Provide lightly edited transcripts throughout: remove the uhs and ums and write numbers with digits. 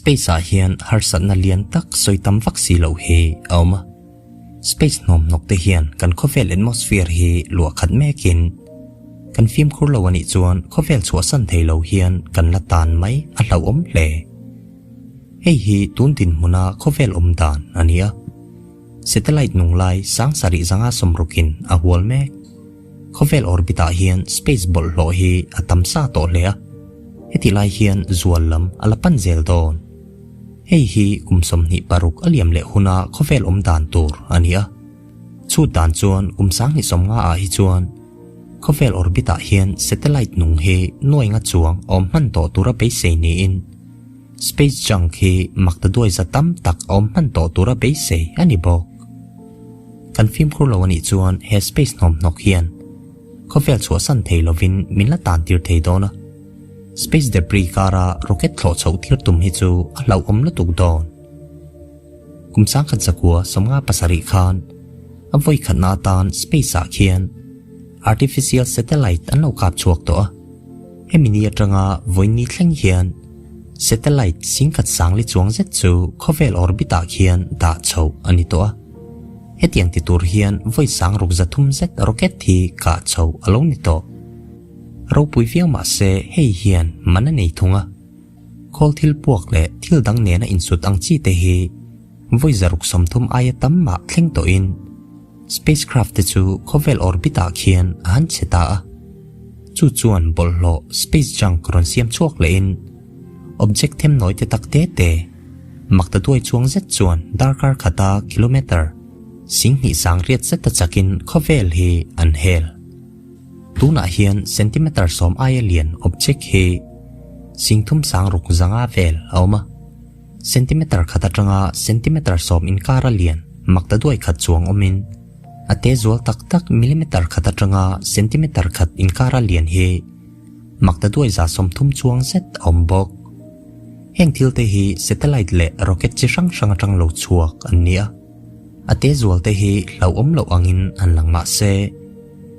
space a hian harsat na lian tak soitam vaksi lo hi awma space nom nok te hian kan khovel atmosphere hi lua khat mekin kan film khur lo ani chuan khovel chua san thei lo hian kan la tan mai a hlo om hle hei hi tun tin muna khovel om dan ania satellite nung lai sang sari zanga somrukin a hual mek khovel orbita hian space bawlhhlawh hi atam sa to hle a heti lai hian zual lam alapan zel don hei hi kumsom ni paruk aliam le huna khovel om dan tur ania chu dan chuan kumsang ni somnga a hi chuan khovel orbita hian satellite nung hi noinga chuang om man to tura pe sei ni in space junk hi makta doi za tam tak om man to tura pe sei ani bok kan film khur lo ani chuan he space nom nok hian khovel chua san thei lovin min la tan tir thei dona space debris kara rocket thlo chho thir tum hi chu a hlo om la tuk don kumsang khan chakua somnga pasari khan avoi khana tan space a khian artificial satellite an lo kap chuak to a hemini atanga voini thleng hian satellite singkhat sangli chuang zet chu khovel orbita khian da chho ani to a hetiang ti tur hian voi sang ruk za thum zet rocket thi ka chho alo ni to ro pui fiang ma se hei hian mana nei thunga khol thil puak le thil dang ne na insut ang chi te hi voi zaruk som thum aya tam ma thleng to in spacecraft te chu khovel orbita khian han cheta a chu chuan bawlhhlawh space junk ron siam chuak le in object them noi te tak te te makta duai chuang zet chuan darkar khata kilometer singhi sang riat zet ta chakin khovel hi an hel tuna hian centimeter som aya lian object hi singthum sang ruk zanga vel awma centimeter khata tanga centimeter som in kara lian makta duai khat chuang omin ate zual tak tak millimeter khata tanga centimeter khat in kara lian hi makta duai za som thum chuang zet ombok heng thil te hi satellite le rocket chi sang sang atang lo chuak ania ate zual te hi hlo om lo angin an langma se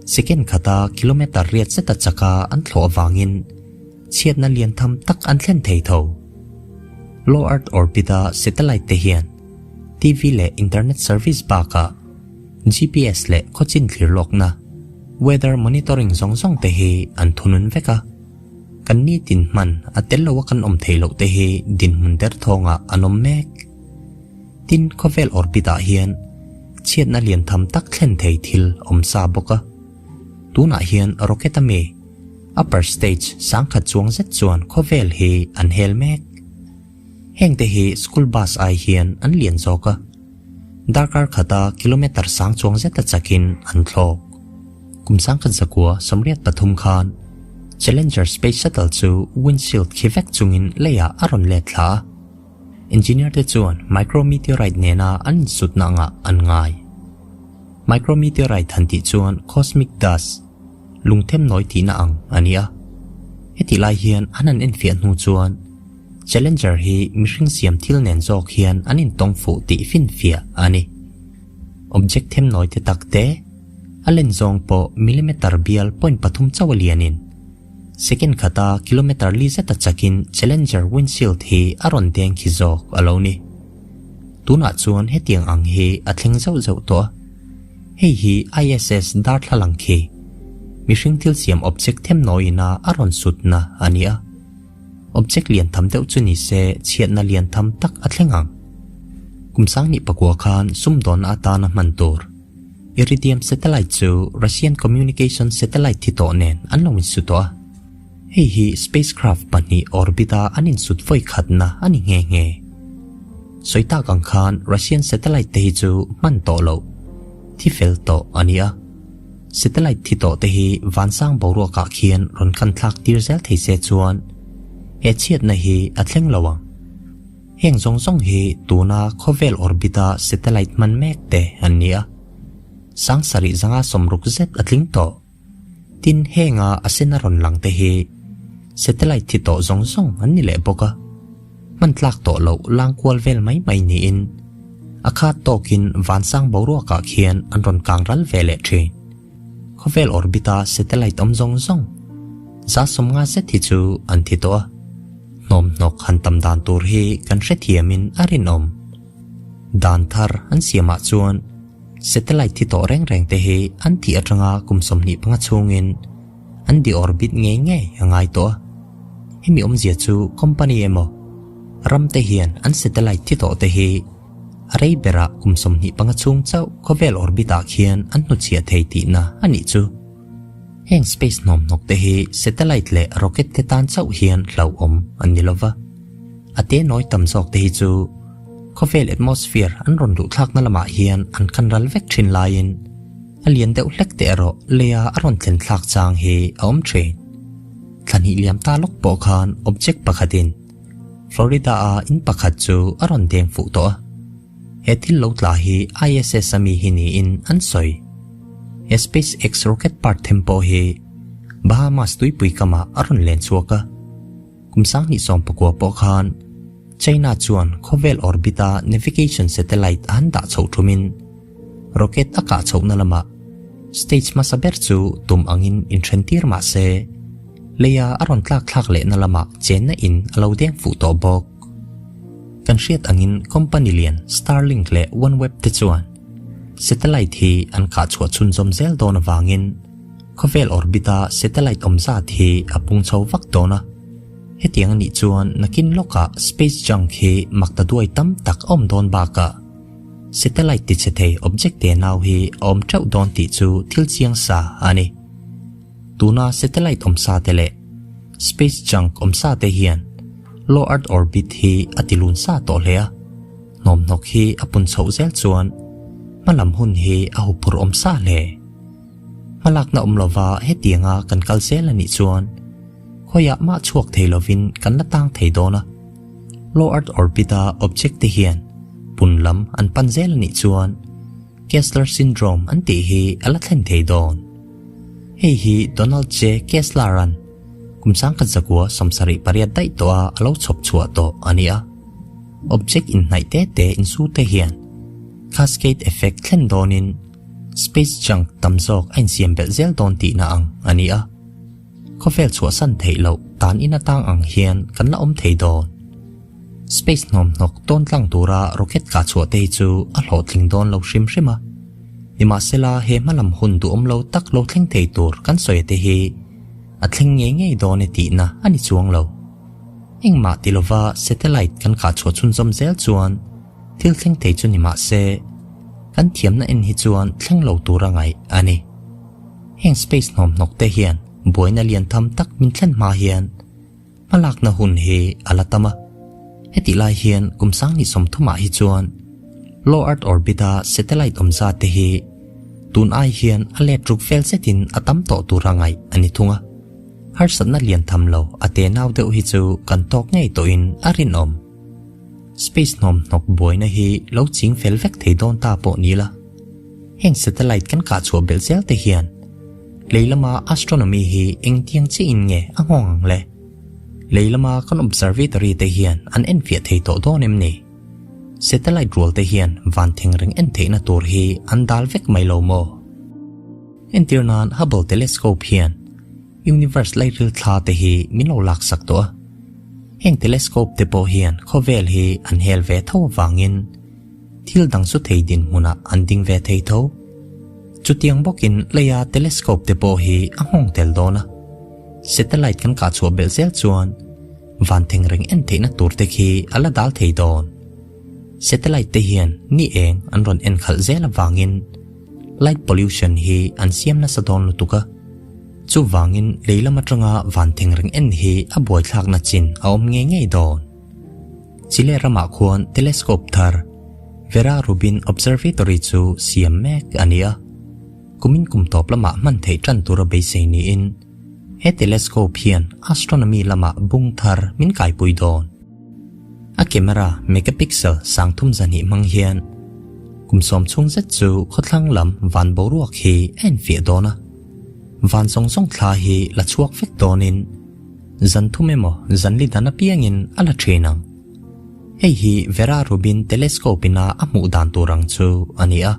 second khata kilometer riat zeta chaka an thlo awangin chiat na lian tham tak an thlen thei tho low earth orbita satellite te hian tv le internet service baka gps le khochin thlir lokna weather monitoring zong te hi an thunun veka kan ni tin man atel lo kan om theilo te hi din mun der thonga anom mek tin khovel orbita hian chiat na lian tham tak thlen thei thil om sa boka tuna hian rocket ame upper stage sangkhat chuang zet chuan khovel hi an hel mek heng te hi school bus ai hian an lian zoka darkar khata kilometer sang chuang zet ta chakin an thlok kumsang khan zakua somriat pathum khan challenger space shuttle chu windshield khivek chungin leya aron le thla engineer te chuan micrometeorite nena an sutna nga an ngai micrometeorite hanti chuan cosmic dust lungthem noi ti na ang ania heti lai hian anan en fian hu chuan challenger hi mihring siam thil nen zok hian anin tongfu ti fin fia ani object them noi te takte alen zong po millimeter bial point pathum chawalianin second khata kilometer li zeta chakin challenger windshield hi aron deng khi zok aloni tuna chuan hetiang ang hi athleng zau to hei hi ISS dar thlalang khi mihring thil siam object them noina aron sutna ania object lian tham deuh chu ni se chiat na lian tham tak athlengang kumsang ni pakwa khan sumdon ata na mantur iridium satellite chu Russian communication satellite thi to nen anlong su to hei hi spacecraft pani orbita anin sut voi khatna ani nge soita kang khan Russian satellite te hi chu man to lo thi fel to ania satellite thi to te hi vansang boru ka khian ron kan thlak tir zel thei se chuan he chiat na hi athleng lawang heng zong hi tuna khovel orbita satellite man mek te ania sang sari zanga somruk zet atling to tin henga asena ron lang te hi satellite thi to zong ani le boka man tlak to lo lang kwal vel mai ni in akha tokin vansang boru ka khian an ron kang ral vele thin khovel orbita satellite om zong za somnga se thi chu an thi to nom nok han tam dan tur hi kan hre thiamin arin om dan thar an siama chuan satellite thi to reng reng te hi an thi atanga kumsom ni panga chungin an di orbit nge nge angai to hemi zia chu company emo ramte hian an satellite thi to te hi arei bera kumsom ni panga chung chau khovel orbita khian an nu chia thei ti na ani chu heng space nom nok te hi satellite le rocket te tan chau hian hlau an nilova ate noi tam jok te hi chu khovel atmosphere an ron lu thak na lama hian an kanral vek thin lain alian deuh hlek te ro leya aron thlen thak chang hi train thani liam ta lok po khan object pakhatin Florida a in pakhat chu aron deng fu to hetil lo tla hi ISS ami hi ni in an soi SpaceX rocket part tempo hi Bahamas tui pui kama aron len chuaka kumsang ni som pakwa po khan China chuan khovel orbita navigation satellite an da chho thumin rocket aka chhona lama stage ma saber chu tum angin in threntir ma se leya aron tlak le na lama chen na in alo deng fu to bok kan hriat angin company lian Starlink le OneWeb te chuan satellite hi an kha chua chun zom zel don awangin khovel orbita satellite omza thi apung chho vak dona hetiang ni chuan nakin loka space junk hi makta duai tam tak don baka satellite ti chethei object te naw hi trau don ti chu thil chiang sa ani tuna satellite omsa tele space junk omsa te hian low earth orbit hi atilun sa to lea nom nok hi apun chho zel chuan malam hun hi ahupur omsa le malak na omlova hetianga kan kalsel ani chuan khoya ma chuak theilovin kan na tang thei dona low earth orbita object te hian punlam an panzel ani chuan Kessler syndrome an ti hi ala thlen thei don hei hi Donald J Kesslaran kumsang ka zakwa somsari pariat dai to alo chop chua to ania object in nai te in su te hian cascade effect thlen donin space junk tamzok ain siam bel zel don ti na ang ania khovel chua san thei lo tan ina tang ang hian kan la thei don space nom nok ton tlang tura rocket ka chua te chu a hlo thling don lo shrim shrima nima sela he malam hun du lo tak lo thleng thei tur kan soi te hi a thleng nge don ti na ani chuang lo engma tilova satellite kan kha chua chun zom zel chuan thil thleng thei chu nima se kan thiam na en hi chuan thleng lo tura ngai ani heng space nom nok te hian buaina lian tham tak min thlen ma hian malak na hun hi alatama heti lai hian kumsang ni som thuma hi chuan low earth orbita satellite omza te hi tun ai hian electric fel setin atam to turangai ani thunga har sanna lian tham lo ate naw deuh hi chu kan tok ngei to in arin space nom nok buaina hi lo ching fel vek thei don ta po ni la heng satellite kan ka chua bel zel te hian leilama astronomy hi engtiang chi in nge angong le leilama kan observatory te hian an en fia thei to don em ni satellite role te hian van theng ring en thei na tur hi an dal vek mai lo mo entirnan Hubble telescope hian universe lai ril thla te hi min lo lak sak to heng telescope te po hian khovel hi an hel ve tho wangin thil dang su thei din huna an ding ve thei tho chutiang bokin leya telescope te po hi ahong tel dona satellite kan ka chua bel zel chuan van theng ring en thei na tur te khi ala dal thei don satellite te hian ni eng an ron en khal zel awangin light pollution hi an siam na sadon lutuka chu wangin leilama tanga van theng ring en hi a boi thlak na chin aom nge don chile rama khuan telescope thar Vera Rubin Observatory chu siam mek ania kumin kum top lama man thei tran tura be sei ni in he telescope hian astronomy lama bung thar min kai pui don a camera megapixel sang thum zani mang hian kumsom chung zet chu khothlang lam van boruak hi en fia dona van song song thla hi la chuak vek donin zan thumemo zanli dana piangin ala thinang hei hi Vera Rubin telescope ina amu dan turang chu ania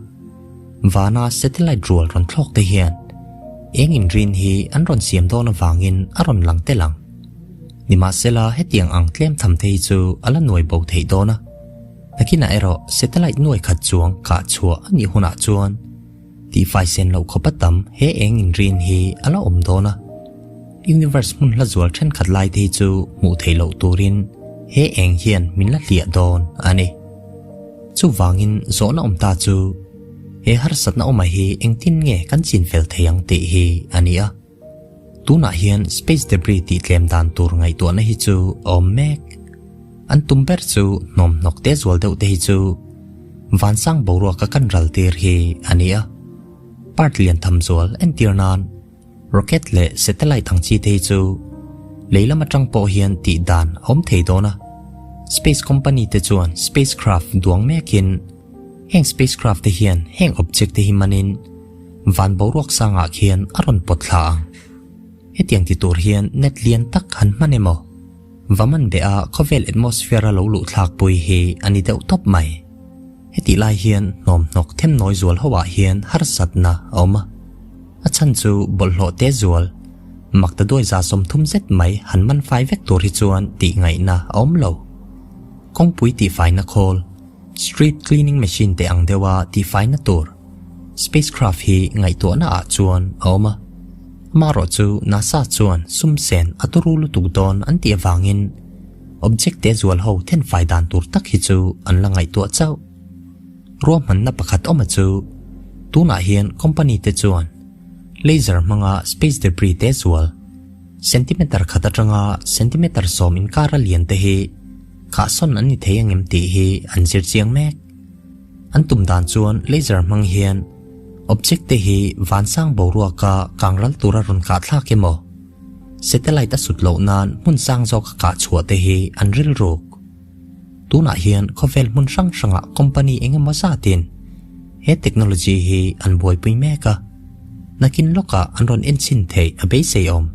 vana satellite rule ron thlok te hian engin rin hi an ron siam don awangin aron lang te lang ni ma sela hetiang ang tlem tham thei chu ala noi bo thei do na nakina ero satellite noi khat chuang ka chua ani huna chuan ti fai sen lo khopatam he eng in rin hi ala om do na universe mun la zual than khat lai thei chu mu thei lo turin he eng hian min la hlia don ani chu wangin zona om ta chu he har satna oma hi engtin nge kan chin fel theiang te hi ania tuna hian space debris ti tlem dan tur ngai to na hi chu om mek an tumper chu nom nok te zual deuh te hi chu van sang boru ka kan ral tir hi ania part lian tham zual en tirnan rocket le satellite thang chi te chu leila ma tang po hian ti dan om thei do na space company te chuan spacecraft duang mekin heng spacecraft te hian heng object te hi manin van boruak sanga khian aron potla hetiang ti tur hian net lian tak han manemo vaman be a khovel atmosphere lo lu thlak pui hi ani deuh top mai heti lai hian nom nok them noi zual hawa hian har satna oma achan chu bolhlo te zual makta doi za som thum zet mai han man fai vector hi chuan ti ngai na om lo kong pui ti fai na khol street cleaning machine te ang dewa ti fai na tur spacecraft hi ngai to na a chuan oma maro chu nasa chuan sum sen aturu lu tuk don an ti awangin object te zual ho then fai dan tur tak hi chu an la ngai to chau ro man na pakhat oma chu tuna hian company te chuan laser manga space debris te zual centimeter khata tanga centimeter som in kara lian te hi ka son ani theyang em ti hi an zir chiang mek an tum dan chuan laser mang hian object te hi van sang boruak ka kangral tura run ka thla ke mo satellite asut lo nan mun sang zo ka chua te hi an ril ruk tuna hian khovel mun sang sanga company enga ma sa tin he technology hi an boi pui meka nakin loka an ron en chin thei a be sei om